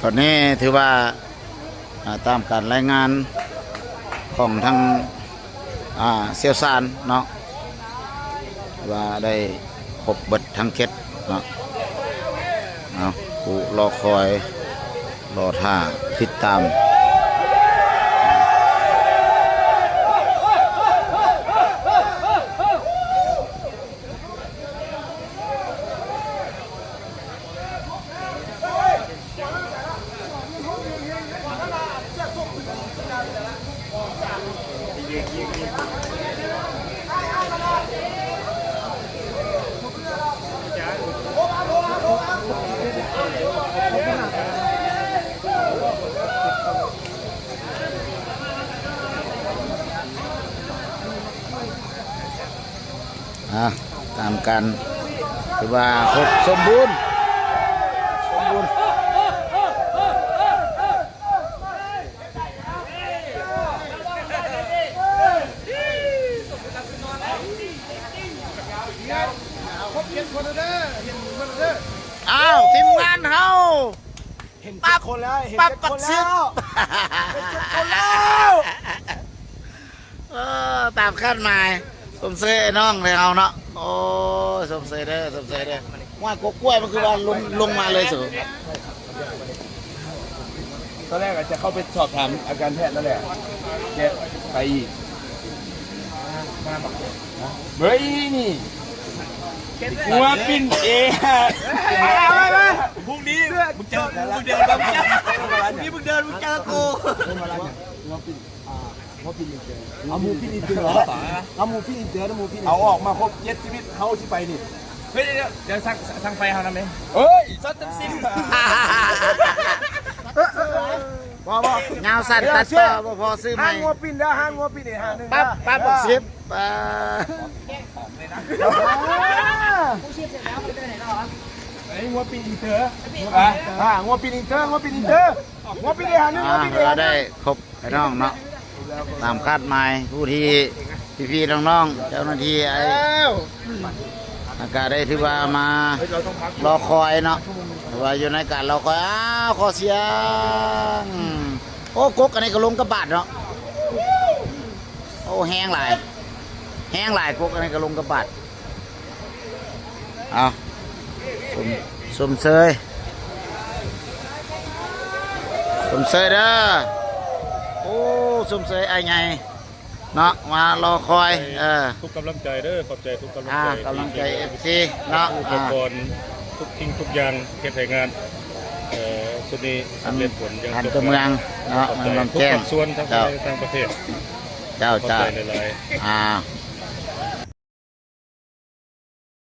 ตอนนี้ถือว่าตามการรายงานของทางเซียวซานเนาะว่าได้ครบเบิดทั้งเคสเนาะเอาผู้รอคอยรอท่าติดตามตามกันถือว่าครบสมบูรณ์อ้าวทีมงานเฮาเห็นปั๊บคนแล้วเห็น ปั๊บ ค ปัก น ซิ แล้ บ วคนแล้ว ตามคาดหมายสมเสยน้องเลยเอาเนาะโอ้สมเสยเด้อว่ากกล้วยมันคือว่าลงมาเลยสู ตอนแรกอาจจะเข้าไปสอบถามอาการแพทย์แล้วแหละแกไปอีกเฮ้ยนี่หัวปิ้นเอพรุ่งนี้มึงเจอมึงเดินมามึงเจอนี่มึงเดินมึงเจอกูเอาหมูปิ้นอินเตอร์เหรอเอาหมูปิ้นอินเตอร์เอาหมูปิ้นเอาออกมาครบ7ชีวิตเขาที่ไปนี่เฮ้ยเดี๋ยวสั่งไฟเขาทำไหมเฮ้ยซัดจังสิบ่เงาสั่นตัดต่อบ่พอซื้อใหม่ ห้างงัวปิ้นเด้อห้างงัวปิ้นนี่ห้างนึง ปั๊บปักซิบไอ้งัวปิ้นอินเตอร์งัวปิ้นอินเตอร์งัวปิ้นอินเตอร์งัวปิ้นนี่ห้างนึงงัวปิ้นนี่ เราได้ครบไอ้น้องเนาะตามคาดหมายผู้ที่พี่ๆน้องๆเจ้าหน้าที่ไอ้อากาศได้ถือว่ามารอคอยเนาะถือว่าอยู่ในการรอคอยขอเสียงโอ้กกอันนี้ก็ลงกระบาดเนาะโอ้แห้งหลายกกอันนี้ก็ลงกระบาดเอาสมเสยเด้อโอ้สมเสยไอ้ไงเนาะมารอคอยทุกกำลังใจเด้อขอบใจทุกกำลังใจ กำลังใจFC เนาะ อุปกรณ์ทุกทิ้งทุกอย่างเก็บให้งานสุดนี้สำเร็จผลยัง ทันตัวเมืองเนาะ ขอบ เมื ใจ องลำ ทุก แจ้ง ภาคส่วนทั้งประเทศ เจ้า ขอบใจหลายๆ